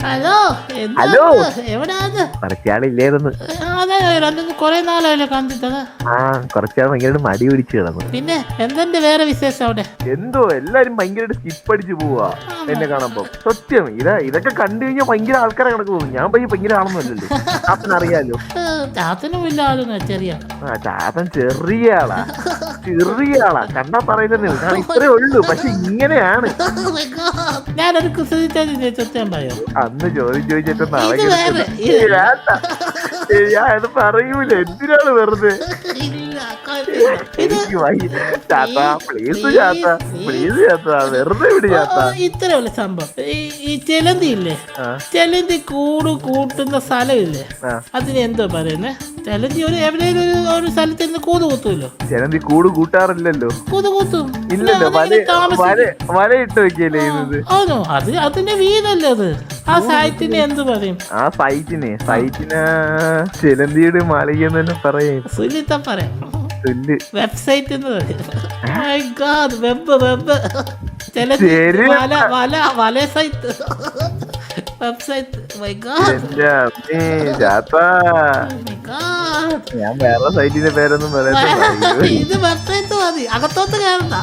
Hello hello എവിടാന്ന്? കുറച്ചാളില്ലായിരുന്നു. അതെ രണ്ടു കൊറേ നാളായല്ലോ കണ്ടിട്ടത്. ആ കുറച്ചാൾ ഭയങ്കരമായിട്ട് മടി പിടിച്ചു കിടന്നു. പിന്നെ എന്തെന്റെ വേറെ വിശേഷം അവിടെ? എന്തോ എല്ലാരും ഭയങ്കരമായിട്ട് സ്കിപ്പ് അടിച്ചു പോവാ എന്നെ കാണുമ്പോ. സത്യം ഇതൊക്കെ കണ്ടു കഴിഞ്ഞാൽ ഭയങ്കര ആൾക്കാരെ കണക്ക് തോന്നും. ഞാൻ ഭയങ്കര ആളൊന്നുമല്ലല്ലോ. ചാത്തൻ അറിയാലോ. ചാത്തനും ഇല്ല ആളും ചെറിയ ആ ചാത്തൻ ചെറിയ ആളാ കണ്ടാ പറയുന്നതേ ഉള്ളൂ. കാരണം ഇത്രേ ഉള്ളൂ. പക്ഷെ ഇങ്ങനെയാണ്. ഞാനൊരു ചോദിച്ചാൽ പറയോ? അന്ന് ചോദിച്ചിട്ടൊന്നും ഇത് വേറെ ഞാൻ പറയൂല. എന്തിനാണ് വെറുതെ എനിക്ക് ചാത്താ പ്ലീസ് ചാത്താ പ്ലീസ് ചാത്താ വെറുതെ വിട് ചാത്താ. ഇത്ര ഉള്ള സംഭവം ഈ ചെലന്തി ഇല്ലേ, ചെലന്തി കൂട്ടുന്ന സ്ഥലമില്ലേ, അതിന് എന്തോ പറയുന്നേ? ചെലന്തി എവിടെയും ഒരു സ്ഥലത്ത് നിന്ന് കൂത് കുത്തുമല്ലോ. ചെലന്തി കൂട്ടാറില്ലല്ലോ. കൂത് കുത്തും ഇല്ലല്ലോ. വലയിട്ട് വെക്കല്ലേ ചെയ്യുന്നത്. ആണോ? അതിന്റെ വീടല്ലേ അത്. ആ സൈറ്റിനെ എന്ത് പറയും? ആ സൈറ്റിനെ ചെലന്തിയുടെ മാളിക എന്ന് തന്നെ പറയും. സുനിത പറയാം. വെബ്സൈറ്റ് എന്ന് പറയും. വല സൈറ്റ് വെബ്സൈറ്റ്. ഞാൻ വേറെ സൈറ്റിന്റെ പേരൊന്നും പറയുന്നത്. ഇത് വെബ്സൈറ്റ് മതി, അകത്തോട്ട് കയറണ്ട.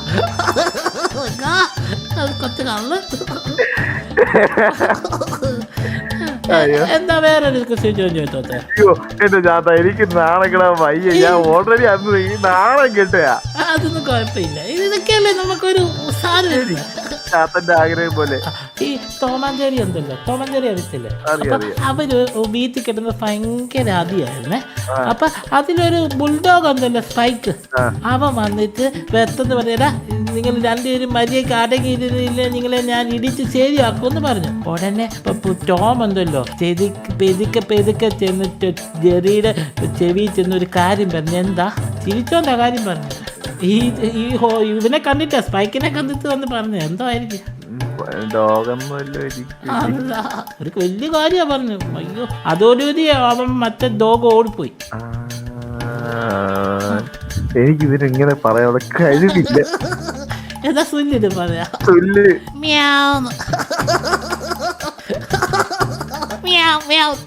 കൊച്ചു കള്ള്. എന്താ വേറൊരു ചോദിച്ചോട്ടെ? അയ്യോ എന്റെ ചാത്ത എനിക്ക് നാണം കിടാൻ വയ്യ. ഞാൻ ഓൾറെഡി അന്ന് ഈ നാണം കെട്ടയാ. അതൊന്നും കുഴപ്പമില്ല. ഇതൊക്കെയല്ലേ നമുക്കൊരു ചാത്തന്റെ ആഗ്രഹം പോലെ. ഈ തോമാഞ്ചേരി ഉണ്ടല്ലോ, തോമാഞ്ചേരി അറിയത്തില്ലേ? അവര് വീട്ടിൽ കിട്ടുന്നത് ഭയങ്കര അതിയായിരുന്നേ. അപ്പൊ അതിലൊരു ബുൾഡോഗ് ഉണ്ടല്ലോ, സ്പൈക്ക്. അവൻ വന്നിട്ട് വെത്തെന്ന് പറയാ, നിങ്ങൾ രണ്ടുപേരും മര്യാദക്ക് അടങ്ങിയിരുന്നില്ല, നിങ്ങളെ ഞാൻ ഇടിച്ച് ശരിയാക്കുമെന്ന് പറഞ്ഞു. ഉടനെ ടോം ഉണ്ടല്ലോ, പെതുക്കെ ചെന്നിട്ട് ജെറിയുടെ ചെവി ചെന്നൊരു കാര്യം പറഞ്ഞു. എന്താ ചിരിച്ചോണ്ടാ കാര്യം പറഞ്ഞു? ഇവനെ കണ്ടിട്ടാ, സ്പൈക്കിനെ കണ്ടിട്ട് വന്ന് പറഞ്ഞു. എന്തോ ആയിരിക്കും ഒരു വലിയ കാര്യ പറഞ്ഞു. അയ്യോ അതോടുകൂടി അവൻ മറ്റേ ഡോഗ് ഓടിപ്പോയി. എനിക്കിതിനെങ്ങനെ പറയാനുള്ള കഴിവില്ല. എന്താ സുല്ലിട്ട് പറയാ?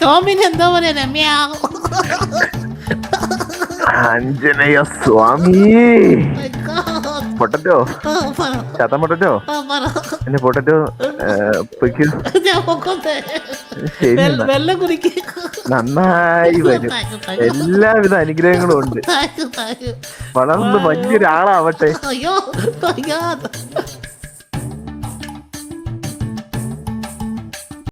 ടോമിന് എന്താ പറയാ? മ്യാവ്. ആഞ്ജനേയ സ്വാമി. പൊട്ടറ്റോ ചാത്ത പൊട്ടറ്റോ എന്നെ പൊട്ടറ്റോ വെള്ളം കുടിക്ക്. നന്നായി വരും. എല്ലാവിധ അനുഗ്രഹങ്ങളും ഉണ്ട്. വളർന്ന് വലിയൊരാളാവട്ടെ. അയ്യോ